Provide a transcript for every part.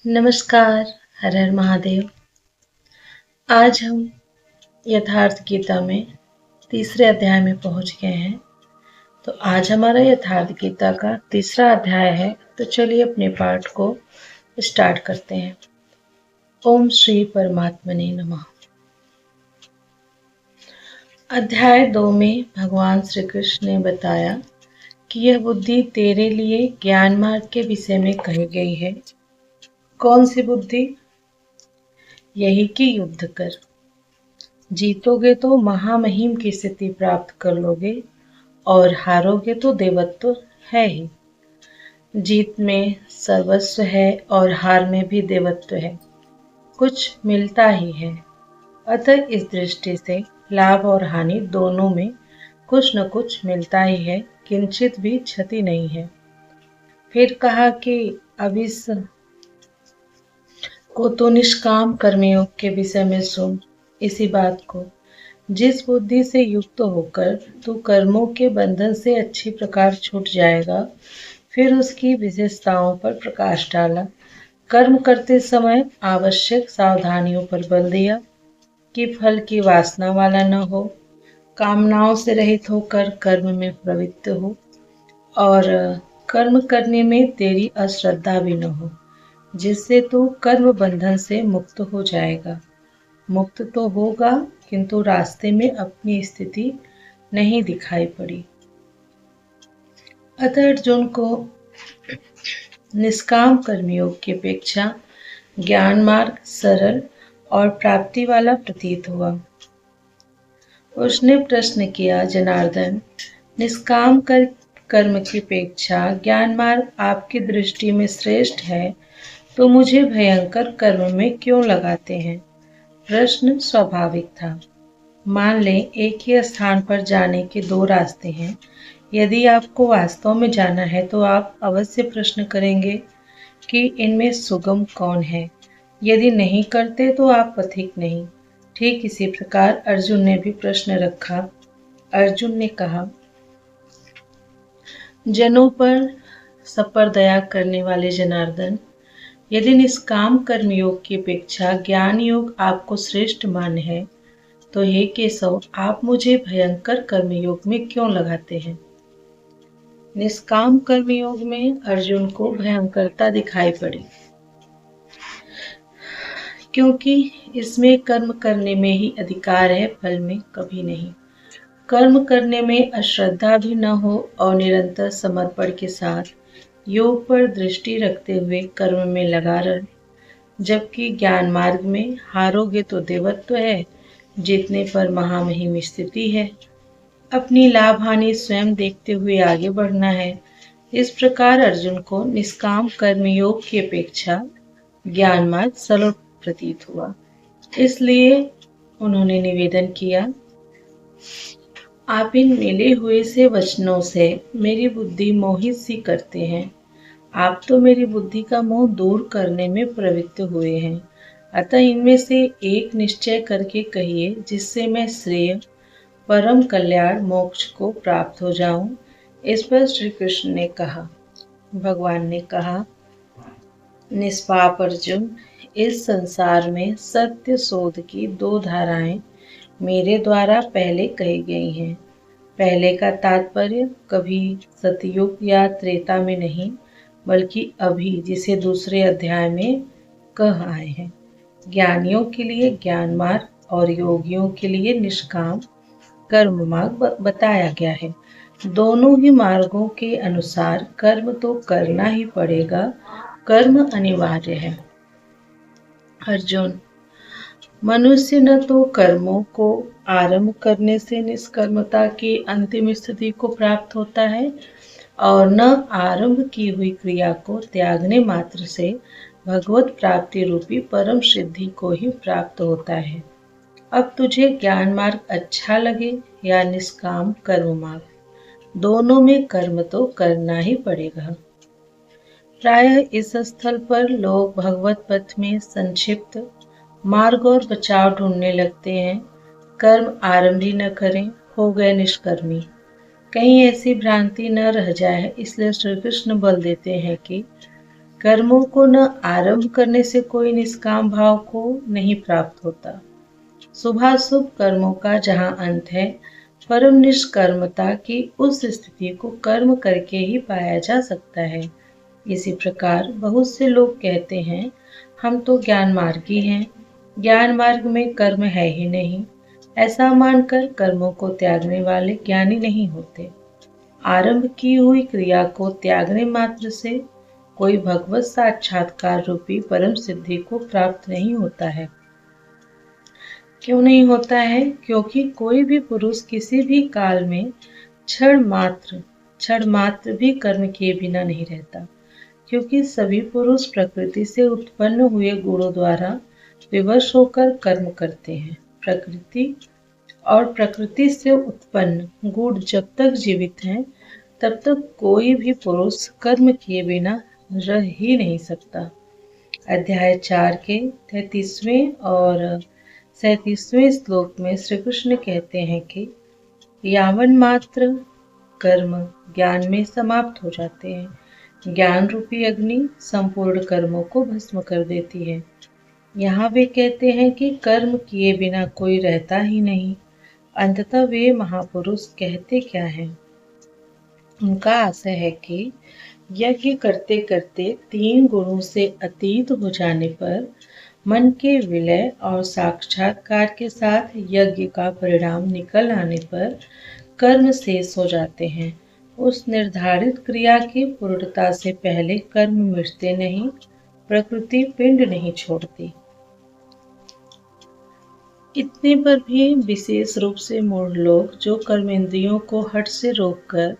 नमस्कार। हर हर महादेव। आज हम यथार्थ गीता में तीसरे अध्याय में पहुंच गए हैं। तो आज हमारा यथार्थ गीता का तीसरा अध्याय है। तो चलिए अपने पाठ को स्टार्ट करते हैं। ओम श्री परमात्मने नमः। अध्याय 2 में भगवान श्री कृष्ण ने बताया कि यह बुद्धि तेरे लिए ज्ञान मार्ग के विषय में कही गई है। कौन सी बुद्धि? यही कि युद्ध कर, जीतोगे तो महामहिम की स्थिति प्राप्त कर लोगे और हारोगे तो देवत्व है ही। जीत में सर्वस्व है और हार में भी देवत्व है, कुछ मिलता ही है। अतः इस दृष्टि से लाभ और हानि दोनों में कुछ न कुछ मिलता ही है, किंचित भी क्षति नहीं है। फिर कहा कि अब इस को तो निष्काम कर्मयोग के विषय में सुन। इसी बात को, जिस बुद्धि से युक्त होकर तू कर्मों के बंधन से अच्छी प्रकार छूट जाएगा, फिर उसकी विशेषताओं पर प्रकाश डाला। कर्म करते समय आवश्यक सावधानियों पर बल दिया कि फल की वासना वाला न हो, कामनाओं से रहित होकर कर्म में प्रवृत्त हो और कर्म करने में तेरी अश्रद्धा भी न हो, जिससे तू कर्म बंधन से मुक्त हो जाएगा। मुक्त तो होगा, किंतु रास्ते में अपनी स्थिति नहीं दिखाई पड़ी। अतः अर्जुन को निष्काम कर्मयोग की अपेक्षा ज्ञान मार्ग सरल और प्राप्ति वाला प्रतीत हुआ। उसने प्रश्न किया, जनार्दन, निष्काम कर्म की अपेक्षा ज्ञान मार्ग आपकी दृष्टि में श्रेष्ठ है, तो मुझे भयंकर कर्म में क्यों लगाते हैं? प्रश्न स्वाभाविक था। मान लें एक ही स्थान पर जाने के दो रास्ते हैं। यदि आपको वास्तव में जाना है तो आप अवश्य प्रश्न करेंगे कि इनमें सुगम कौन है। यदि नहीं करते तो आप पथिक नहीं। ठीक इसी प्रकार अर्जुन ने भी प्रश्न रखा। अर्जुन ने कहा, जनों पर सब पर दया करने वाले जनार्दन, यदि निष्काम कर्मयोग की अपेक्षा ज्ञान योग आपको श्रेष्ठ मान है, तो हे केशव, आप मुझे भयंकर कर्मयोग में क्यों लगाते हैं? निष्काम कर्मयोग में अर्जुन को भयंकरता दिखाई पड़ी, क्योंकि इसमें कर्म करने में ही अधिकार है, फल में कभी नहीं। कर्म करने में अश्रद्धा भी न हो और निरंतर समर्पण के साथ योग पर दृष्टि रखते हुए कर्म में लगा रहे। जबकि ज्ञान मार्ग में हारोगे तो देवत्व है, जीतने पर महामहिम स्थिति है। अपनी लाभ हानि स्वयं देखते हुए आगे बढ़ना है। इस प्रकार अर्जुन को निष्काम कर्मयोग की अपेक्षा ज्ञान मार्ग सरल प्रतीत हुआ। इसलिए उन्होंने निवेदन किया, आप इन मिले हुए से वचनों से मेरी बुद्धि मोहित सी करते हैं। आप तो मेरी बुद्धि का मोह दूर करने में प्रवृत्त हुए हैं। अतः इनमें से एक निश्चय करके कहिए, जिससे मैं श्रेय, परम कल्याण, मोक्ष को प्राप्त हो जाऊं। इस पर श्री कृष्ण ने कहा, भगवान ने कहा, निष्पाप अर्जुन, इस संसार में सत्य शोध की दो धाराएं मेरे द्वारा पहले कही गई हैं। पहले का तात्पर्य कभी सतयुग या त्रेता में नहीं, बल्कि अभी, जिसे दूसरे अध्याय में कह आए हैं। ज्ञानियों के लिए ज्ञान मार्ग और योगियों के लिए निष्काम कर्म मार्ग बताया गया है। दोनों ही मार्गों के अनुसार कर्म तो करना ही पड़ेगा, कर्म अनिवार्य है। अर्जुन, मनुष्य न तो कर्मों को आरंभ करने से निष्कर्मता की अंतिम स्थिति को प्राप्त होता है और न आरंभ की हुई क्रिया को त्यागने मात्र से भगवत प्राप्ति रूपी परम सिद्धि को ही प्राप्त होता है। अब तुझे ज्ञान मार्ग अच्छा लगे या निष्काम कर्म मार्ग, दोनों में कर्म तो करना ही पड़ेगा। प्रायः इस स्थल पर लोग भगवत पथ में संक्षिप्त मार्ग और बचाव ढूंढने लगते हैं। कर्म आरंभ ही न करें, हो गए निष्कर्मी। कहीं ऐसी भ्रांति न रह जाए, इसलिए श्री कृष्ण बल देते हैं कि कर्मों को न आरंभ करने से कोई निष्काम भाव को नहीं प्राप्त होता। शुभाशुभ कर्मों का जहाँ अंत है, परम निष्कर्मता की उस स्थिति को कर्म करके ही पाया जा सकता है। इसी प्रकार बहुत से लोग कहते हैं, हम तो ज्ञान मार्गी हैं, ज्ञान मार्ग में कर्म है ही नहीं। ऐसा मानकर कर्मों को त्यागने वाले ज्ञानी नहीं होते। आरंभ की हुई क्रिया को त्यागने मात्र से कोई भगवत साक्षात्कार रूपी परम सिद्धि को प्राप्त नहीं होता है। क्यों नहीं होता है? क्योंकि कोई भी पुरुष किसी भी काल में क्षण मात्र भी कर्म किए बिना नहीं रहता, क्योंकि सभी पुरुष प्रकृति से उत्पन्न हुए गुणों द्वारा विवश होकर कर्म करते हैं। प्रकृति से उत्पन्न गुण जब तक जीवित हैं, तब तक कोई भी पुरुष कर्म किए बिना रह ही नहीं सकता। अध्याय 4 के 33वें और 37वें श्लोक में श्री कृष्ण कहते हैं कि यावन मात्र कर्म ज्ञान में समाप्त हो जाते हैं। ज्ञान रूपी अग्नि संपूर्ण कर्मों को भस्म कर देती है। यहाँ वे कहते हैं कि कर्म किए बिना कोई रहता ही नहीं। अंततः वे महापुरुष कहते क्या हैं? उनका आशय है कि यज्ञ करते करते 3 गुणों से अतीत हो जाने पर मन के विलय और साक्षात्कार के साथ यज्ञ का परिणाम निकल आने पर कर्म शेष हो जाते हैं। उस निर्धारित क्रिया की पूर्णता से पहले कर्म मिटते नहीं, प्रकृति पिंड नहीं छोड़ती। इतने पर भी विशेष रूप से मूढ़ लोग जो कर्मेंद्रियों को हठ से रोककर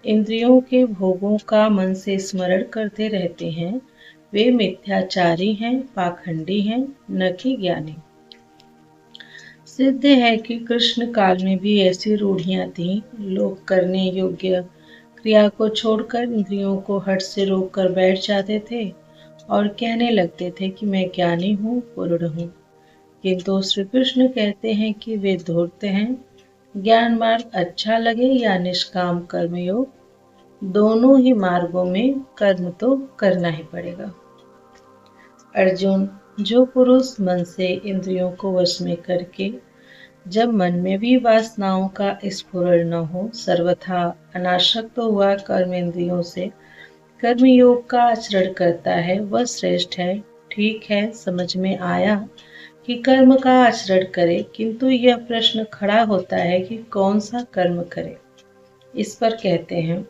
इंद्रियों के भोगों का मन से स्मरण करते रहते हैं, वे मिथ्याचारी हैं, पाखंडी हैं, न कि ज्ञानी। सिद्ध है कि कृष्ण काल में भी ऐसी रूढ़ियां थीं। लोग करने योग्य क्रिया को छोड़कर इंद्रियों को हठ से रोककर बैठ जाते थे और कहने लगते थे कि मैं ज्ञानी हूँ, पूर्ण हूँ। किंतु श्री कृष्ण कहते हैं कि वे धूर्त हैं। ज्ञान मार्ग अच्छा लगे या निष्काम कर्मयोग, दोनों ही मार्गों में कर्म तो करना ही पड़ेगा। अर्जुन, जो पुरुष मन से इंद्रियों को वश में करके जब मन में भी वासनाओं का स्फुरण न हो, सर्वथा अनासक्त हुआ कर्म इंद्रियों से कर्मयोग का आचरण करता है, वह श्रेष्ठ है। ठीक है, समझ में आया कि कर्म का आचरण करे, किंतु यह प्रश्न खड़ा होता है कि कौन सा कर्म करे। इस पर कहते हैं,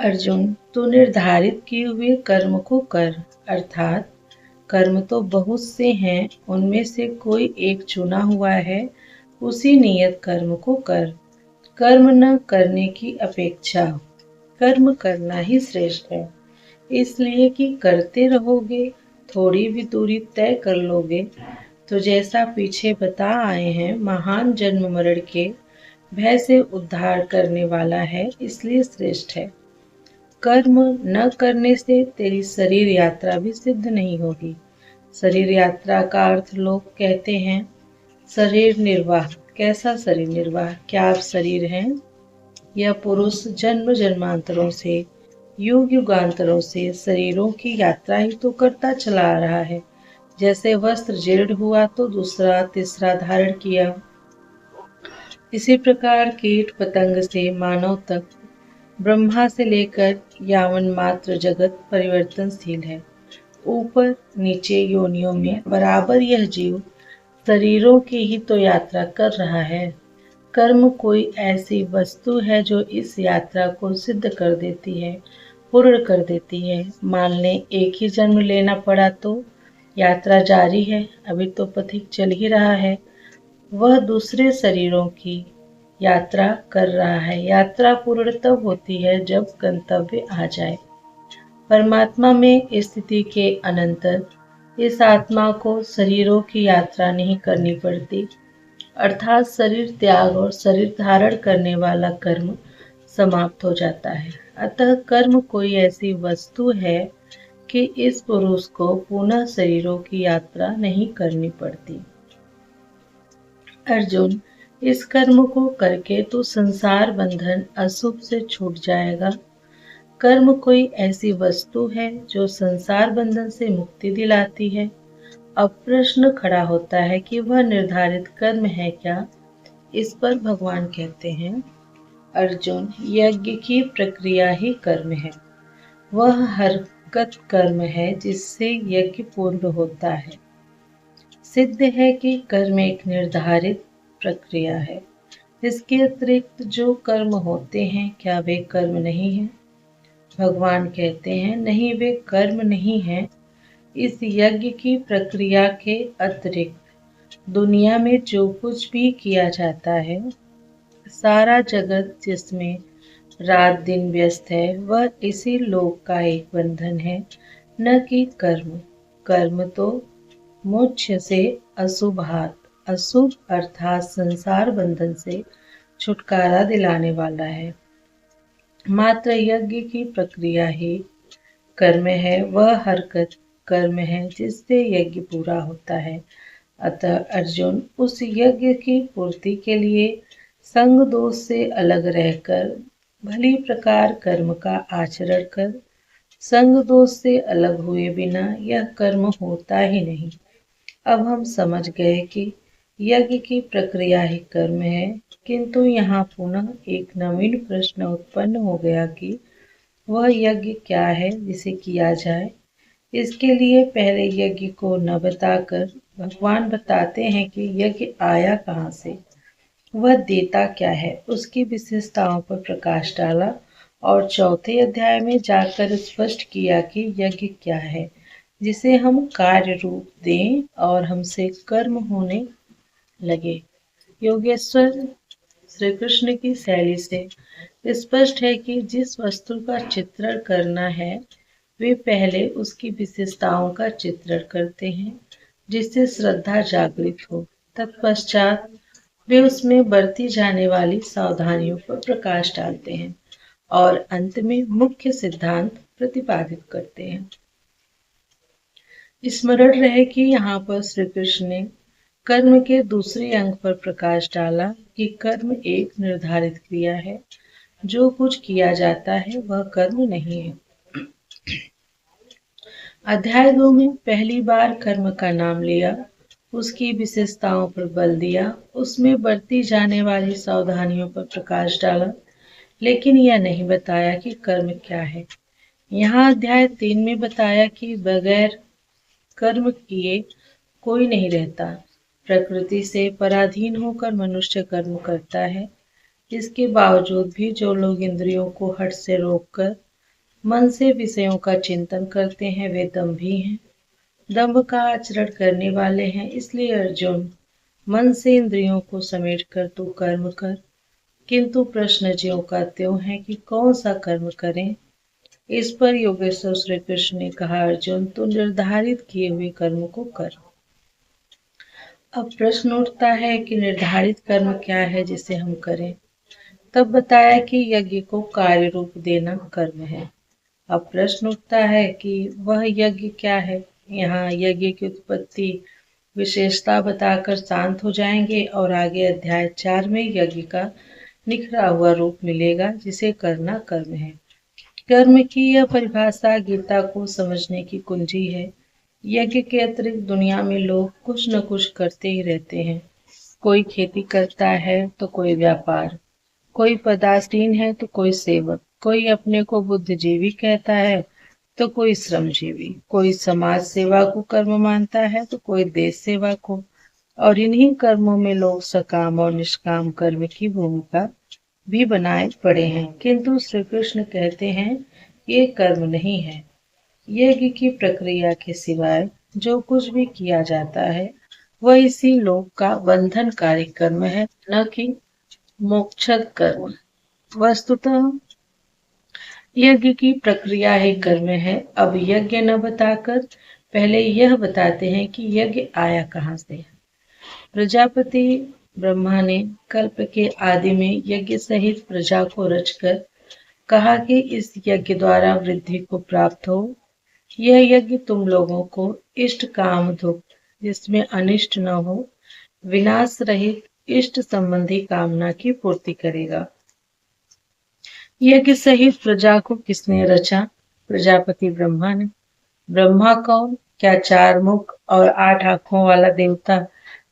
अर्जुन, तू निर्धारित किए हुए कर्म को कर, अर्थात कर्म तो बहुत से हैं, उनमें से कोई एक चुना हुआ है, उसी नियत कर्म को कर। कर्म न करने की अपेक्षा कर्म करना ही श्रेष्ठ है, इसलिए कि करते रहोगे, थोड़ी भी दूरी तय कर लोगे तो जैसा पीछे बता आए हैं, महान जन्म मरण के भय से उद्धार करने वाला है, इसलिए श्रेष्ठ है। कर्म न करने से तेरी शरीर यात्रा भी सिद्ध नहीं होगी। शरीर यात्रा का अर्थ लोग कहते हैं शरीर निर्वाह। कैसा शरीर निर्वाह? क्या आप शरीर हैं? यह पुरुष जन्म जन्मांतरों से, युग युगांतरों से शरीरों की यात्रा ही तो करता चला आ रहा है। जैसे वस्त्र जीर्ण हुआ तो दूसरा तीसरा धारण किया, इसी प्रकार कीट पतंग से मानव तक, ब्रह्मा से लेकर यावन मात्र जगत परिवर्तनशील है। ऊपर नीचे योनियों में बराबर यह जीव शरीरों की ही तो यात्रा कर रहा है। कर्म कोई ऐसी वस्तु है जो इस यात्रा को सिद्ध कर देती है, पूर्ण कर देती है। मान लें एक ही जन्म लेना पड़ा तो यात्रा जारी है, अभी तो पथिक चल ही रहा है। वह दूसरे शरीरों की यात्रा कर रहा है। यात्रा पूर्ण तब होती है जब गंतव्य आ जाए। परमात्मा में स्थिति के अनंतर इस आत्मा को शरीरों की यात्रा नहीं करनी पड़ती, अर्थात शरीर त्याग और शरीर धारण करने वाला कर्म समाप्त हो जाता है। अतः कर्म कोई ऐसी वस्तु है कि इस पुरुष को पुनः शरीरों की यात्रा नहीं करनी पड़ती। अर्जुन, इस कर्म को करके तू संसार बंधन अशुभ से छूट जाएगा। कर्म कोई ऐसी वस्तु है जो संसार बंधन से मुक्ति दिलाती है। अब प्रश्न खड़ा होता है कि वह निर्धारित कर्म है क्या? इस पर भगवान कहते हैं, अर्जुन, यज्ञ की प्रक्रिया ही कर्म है। वह हरकत कर्म है जिससे यज्ञ पूर्ण होता है। सिद्ध है कि कर्म एक निर्धारित प्रक्रिया है। इसके अतिरिक्त जो कर्म होते हैं, क्या वे कर्म नहीं हैं? भगवान कहते हैं, नहीं, वे कर्म नहीं हैं। इस यज्ञ की प्रक्रिया के अतिरिक्त दुनिया में जो कुछ भी किया जाता है, सारा जगत जिसमें रात दिन व्यस्त है, वह इसी लोक का एक बंधन है, न कि कर्म। कर्म तो मोक्ष से अशुभ अर्थात संसार बंधन से छुटकारा दिलाने वाला है। मात्र यज्ञ की प्रक्रिया ही कर्म है। वह हरकत कर्म है जिससे यज्ञ पूरा होता है। अतः अर्जुन, उस यज्ञ की पूर्ति के लिए संग दोष से अलग रहकर भली प्रकार कर्म का आचरण कर। संग दोष से अलग हुए बिना यह कर्म होता ही नहीं। अब हम समझ गए कि यज्ञ की प्रक्रिया ही कर्म है, किंतु यहाँ पुनः एक नवीन प्रश्न उत्पन्न हो गया कि वह यज्ञ क्या है जिसे किया जाए। इसके लिए पहले यज्ञ को न बताकर भगवान बताते हैं कि यज्ञ आया कहाँ से, वह देता क्या है, उसकी विशेषताओं पर प्रकाश डाला और चौथे अध्याय में जाकर स्पष्ट किया कि यज्ञ क्या है जिसे हम कार्य रूप दें और हमसे कर्म होने लगे। योगेश्वर श्री कृष्ण की शैली से स्पष्ट है कि जिस वस्तु का चित्रण करना है, वे पहले उसकी विशेषताओं का चित्रण करते हैं जिससे श्रद्धा जागृत हो। तत्पश्चात वे उसमें बरती जाने वाली सावधानियों पर प्रकाश डालते हैं और अंत में मुख्य सिद्धांत प्रतिपादित करते हैं। स्मरण रहे कि यहाँ पर श्री कृष्ण ने कर्म के दूसरे अंग पर प्रकाश डाला कि कर्म एक निर्धारित क्रिया है। जो कुछ किया जाता है वह कर्म नहीं है। अध्याय 2 में पहली बार कर्म का नाम लिया, उसकी विशेषताओं पर बल दिया, उसमें बरती जाने वाली सावधानियों पर प्रकाश डाला, लेकिन यह नहीं बताया कि कर्म क्या है। यहाँ अध्याय 3 में बताया कि बगैर कर्म किए कोई नहीं रहता। प्रकृति से पराधीन होकर मनुष्य कर्म करता है। इसके बावजूद भी जो लोग इंद्रियों को हठ से रोककर मन से विषयों का चिंतन करते हैं, वे दंभी हैं, दंभ का आचरण करने वाले हैं। इसलिए अर्जुन, मन से इंद्रियों को समेटकर तू कर्म कर, किंतु प्रश्न ज्यों का त्यों है कि कौन सा कर्म करें। इस पर योगेश्वर श्री कृष्ण ने कहा, अर्जुन, तू निर्धारित किए हुए कर्म को कर। अब प्रश्न उठता है कि निर्धारित कर्म क्या है जिसे हम करें। तब बताया कि यज्ञ को कार्य रूप देना कर्म है। अब प्रश्न उठता है कि वह यज्ञ क्या है। यहाँ यज्ञ की उत्पत्ति विशेषता बताकर शांत हो जाएंगे और आगे अध्याय 4 में यज्ञ का निखरा हुआ रूप मिलेगा जिसे करना कर्म है। कर्म की यह परिभाषा गीता को समझने की कुंजी है। यज्ञ के अतिरिक्त दुनिया में लोग कुछ न कुछ करते ही रहते हैं। कोई खेती करता है तो कोई व्यापार, कोई पदासीन है तो कोई सेवक, कोई अपने को बुद्धिजीवी कहता है तो कोई श्रमजीवी, कोई समाज सेवा को कर्म मानता है तो कोई देश सेवा को। और इन्हीं कर्मों में लोग सकाम और निष्काम कर्म की भूमिका भी बनाए पड़े हैं, किंतु श्री कृष्ण कहते हैं ये कर्म नहीं है। यज्ञ की प्रक्रिया के सिवाय जो कुछ भी किया जाता है वह इसी लोक का बंधनकारी कर्म है, न कि मोक्षद कर्म। वस्तुतः यज्ञ की प्रक्रिया ही कर्म है। अब यज्ञ न बताकर पहले यह बताते हैं कि यज्ञ आया कहाँ से। प्रजापति ब्रह्मा ने कल्प के आदि में यज्ञ सहित प्रजा को रचकर कहा कि इस यज्ञ द्वारा वृद्धि को प्राप्त हो। यह यज्ञ तुम लोगों को इष्ट काम दुख जिसमें अनिष्ट न हो, विनाश रहित इष्ट संबंधी कामना की पूर्ति करेगा। यज्ञ सहित प्रजा को किसने रचा? प्रजापति ब्रह्मा ने। ब्रह्मा कौन? क्या चार मुख और 8 आंखों वाला देवता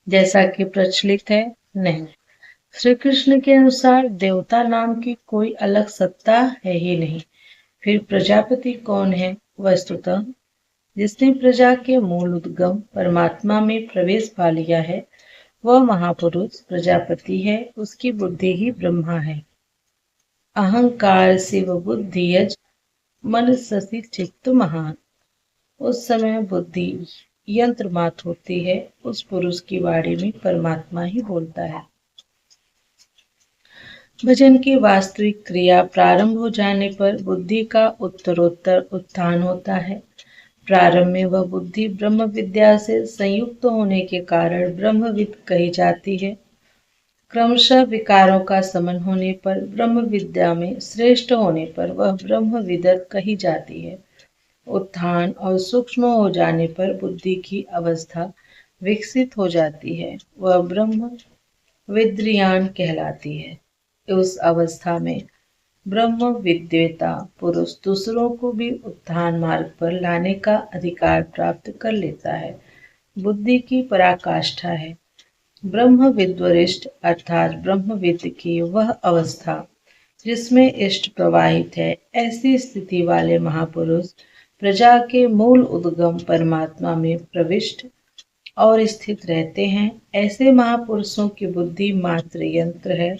जैसा कि प्रचलित है? नहीं। श्री कृष्ण के अनुसार देवता नाम की कोई अलग सत्ता है ही नहीं। फिर प्रजापति कौन है? वस्तुतः जिसने प्रजा के मूल उद्गम परमात्मा में प्रवेश पा लिया है, वह महापुरुष प्रजापति है। उसकी बुद्धि ही ब्रह्मा है। अहंकार शिव बुद्धि यज मन ससी चित्त महान। उस समय बुद्धि यंत्र मात होती है। उस पुरुष की वाणी में परमात्मा ही बोलता है। भजन की वास्तविक क्रिया प्रारंभ हो जाने पर बुद्धि का उत्तरोत्तर उत्थान होता है। प्रारंभ में वह बुद्धि ब्रह्म विद्या से संयुक्त होने के कारण ब्रह्मविद कही जाती है। क्रमशः विकारों का समन होने पर ब्रह्म विद्या में श्रेष्ठ होने पर वह ब्रह्मविदत कही जाती है। उत्थान और सूक्ष्म हो जाने पर बुद्धि की अवस्था विकसित हो जाती है। वह ब्रह्म विद्रियान कहलाती है। उस अवस्था में ब्रह्म विद्वेता पुरुष दूसरों को भी उत्थान मार्ग पर लाने का अधिकार प्राप्त कर लेता है। बुद्धि की पराकाष्ठा है ब्रह्म विद्वरिष्ठ अर्थात ब्रह्मविद की वह अवस्था जिसमें इष्ट प्रवाहित है। ऐसी स्थिति वाले महापुरुष प्रजा के मूल उद्गम परमात्मा में प्रविष्ट और स्थित रहते हैं। ऐसे महापुरुषों की बुद्धि मात्र यंत्र है।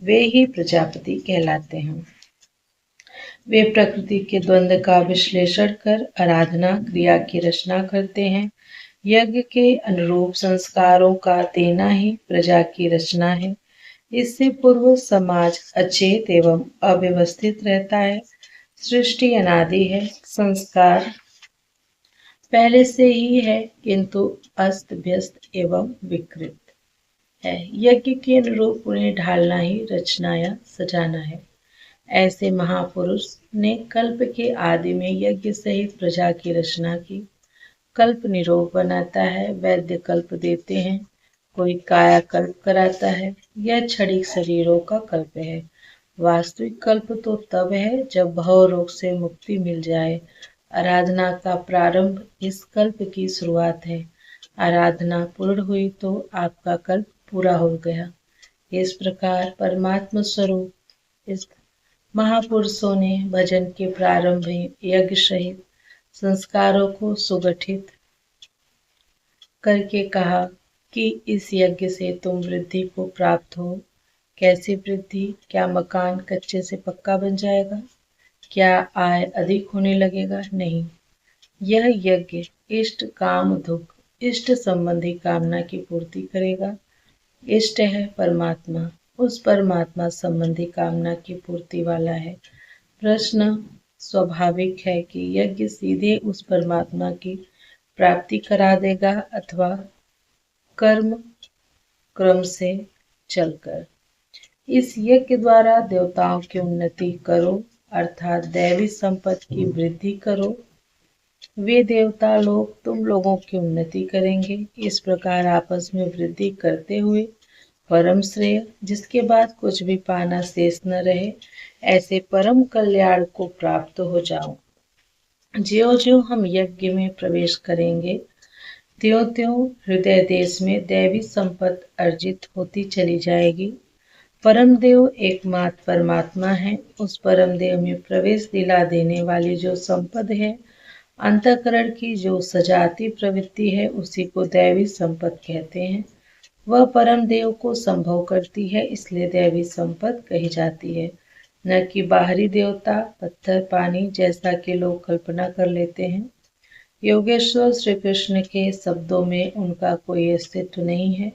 वे ही प्रजापति कहलाते हैं। वे प्रकृति के द्वंद्व का विश्लेषण कर आराधना क्रिया की रचना करते हैं। यज्ञ के अनुरूप संस्कारों का देना ही प्रजा की रचना है। इससे पूर्व समाज अचेत एवं अव्यवस्थित रहता है। सृष्टि अनादि है, संस्कार पहले से ही है, किंतु अस्त व्यस्त एवं विकृत है। यज्ञ के अनुरूप उन्हें ढालना ही रचना या सजाना है। ऐसे महापुरुष ने कल्प के आदि में यज्ञ सहित प्रजा की रचना की। कल्प निरोग बनाता है, वैद्य कल्प देते हैं, कोई काया कल्प कराता है। यह क्षणिक शरीरों का कल्प है। वास्तविक कल्प तो तब है जब भव रोग से मुक्ति मिल जाए। आराधना का प्रारंभ इस कल्प की शुरुआत है। आराधना पूर्ण हुई तो आपका कल्प पूरा हो गया। इस प्रकार परमात्मा स्वरूप इस महापुरुषों ने भजन के प्रारंभ में यज्ञ सहित संस्कारों को सुगठित करके कहा कि इस यज्ञ से तुम वृद्धि को प्राप्त हो। कैसी वृद्धि? क्या मकान कच्चे से पक्का बन जाएगा? क्या आय अधिक होने लगेगा? नहीं। यह यज्ञ इष्ट काम दुख इष्ट संबंधी कामना की पूर्ति करेगा। इष्ट है परमात्मा, उस परमात्मा संबंधी कामना की पूर्ति वाला है। प्रश्न स्वाभाविक है कि यज्ञ सीधे उस परमात्मा की प्राप्ति करा देगा अथवा कर्म क्रम से चलकर। इस यज्ञ द्वारा देवताओं की उन्नति करो अर्थात दैवी संपत्ति की वृद्धि करो। वे देवता लोग तुम लोगों की उन्नति करेंगे। इस प्रकार आपस में वृद्धि करते हुए परम श्रेय, जिसके बाद कुछ भी पाना शेष न रहे, ऐसे परम कल्याण को प्राप्त हो जाओ। ज्यों ज्यों हम यज्ञ में प्रवेश करेंगे त्यों त्यों हृदय देश में दैवी संपत्ति अर्जित होती चली जाएगी। परम देव एकमात्र परमात्मा है। उस परम देव में प्रवेश दिला देने वाली जो संपद है, अंतःकरण की जो सजाती प्रवृत्ति है, उसी को दैवी संपत्ति कहते हैं। वह परम देव को संभव करती है, इसलिए दैवी संपत्ति कही जाती है, न कि बाहरी देवता पत्थर पानी जैसा कि लोग कल्पना कर लेते हैं। योगेश्वर श्री कृष्ण के शब्दों में उनका कोई अस्तित्व नहीं है।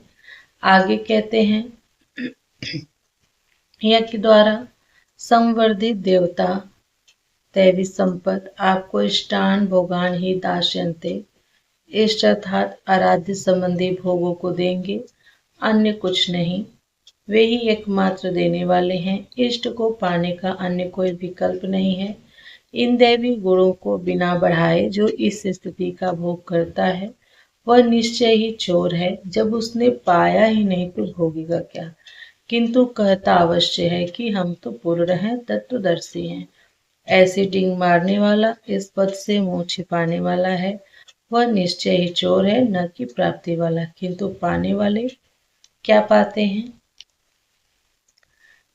आगे कहते हैं, यज्ञ द्वारा संवर्धित देवता दैवी संपत्ति आपको इष्टान भोगान ही दास्यन्ते, इष्ट अर्थात आराध्य संबंधी भोगों को देंगे, अन्य कुछ नहीं। वे ही एकमात्र देने वाले हैं। इष्ट को पाने का अन्य कोई विकल्प नहीं है। इन दैवी गुणों को बिना बढ़ाए जो इस स्थिति का भोग करता है, वह निश्चय ही चोर है। जब उसने पाया ही नहीं तो भोगेगा क्या? किंतु कहता अवश्य है कि हम तो पूर्ण हैं, तत्वदर्शी हैं। ऐसी डींग मारने वाला, इस पद से मुंह छिपाने वाला है, वह निश्चय ही चोर है, न कि प्राप्ति वाला। किंतु पाने वाले क्या पाते हैं?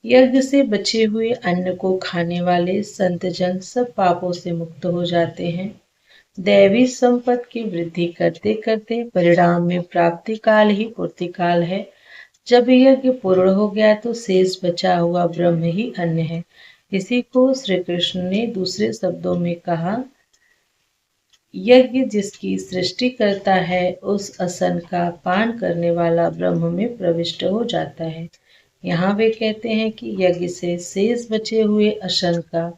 यज्ञ से बचे हुए अन्न को खाने वाले संतजन सब पापों से मुक्त हो जाते हैं। दैवी संपत्ति की वृद्धि करते करते परिणाम में प्राप्ति काल ही पूर्ति काल है। जब यज्ञ पूर्ण हो गया तो शेष बचा हुआ ब्रह्म ही अन्य है। इसी को श्री कृष्ण ने दूसरे शब्दों में कहा, यज्ञ जिसकी सृष्टि करता है उस असन का पान करने वाला ब्रह्म में प्रविष्ट हो जाता है। यहाँ वे कहते हैं कि यज्ञ से शेष बचे हुए असन का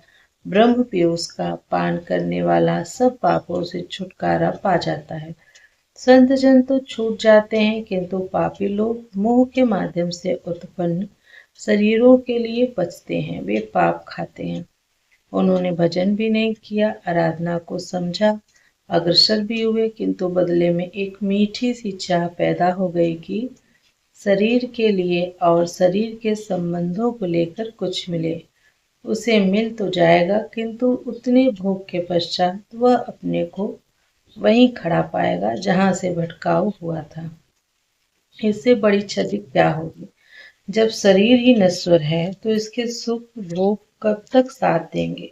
ब्रह्म पीयूष का पान करने वाला सब पापों से छुटकारा पा जाता है। संत जन तो छूट जाते हैं, किंतु पापी लोग मोह के माध्यम से उत्पन्न शरीरों के लिए बचते हैं, वे पाप खाते हैं। उन्होंने भजन भी नहीं किया, आराधना को समझा, अग्रसर भी हुए, किंतु बदले में एक मीठी सी चाह पैदा हो गई कि शरीर के लिए और शरीर के संबंधों को लेकर कुछ मिले। उसे मिल तो जाएगा, किंतु उतने भोग के पश्चात वह अपने को वहीं खड़ा पाएगा जहां से भटकाव हुआ था। इससे बड़ी क्षति क्या होगी? जब शरीर ही नश्वर है तो इसके सुख भोग कब तक साथ देंगे?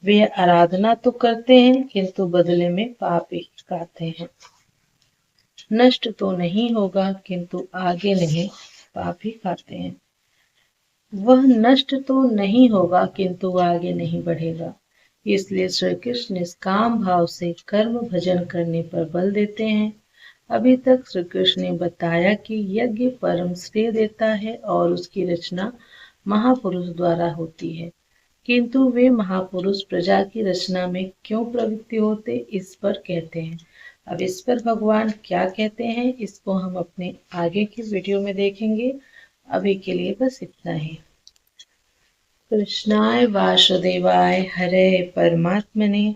वे आराधना तो करते हैं, किंतु बदले में पाप ही खाते हैं। नष्ट तो नहीं होगा, किंतु आगे नहीं, पाप ही खाते हैं। वह नष्ट तो नहीं होगा, किंतु आगे नहीं बढ़ेगा। इसलिए श्री कृष्ण निष्काम भाव से कर्म भजन करने पर बल देते हैं। अभी तक श्री कृष्ण ने बताया कि यज्ञ परम श्रेय देता है और उसकी रचना महापुरुष द्वारा होती है, किंतु वे महापुरुष प्रजा की रचना में क्यों प्रवृत्ति होते, इस पर कहते हैं। अब इस पर भगवान क्या कहते हैं, इसको हम अपने आगे की वीडियो में देखेंगे। अभी के लिए बस इतना ही। कृष्णाय वासुदेवाय हरे परमात्मने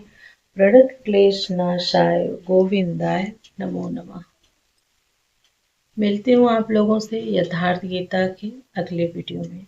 प्रणत क्लेश नाशाय गोविंदाय नमो नमः। मिलती हूँ आप लोगों से यथार्थ गीता की अगले वीडियो में।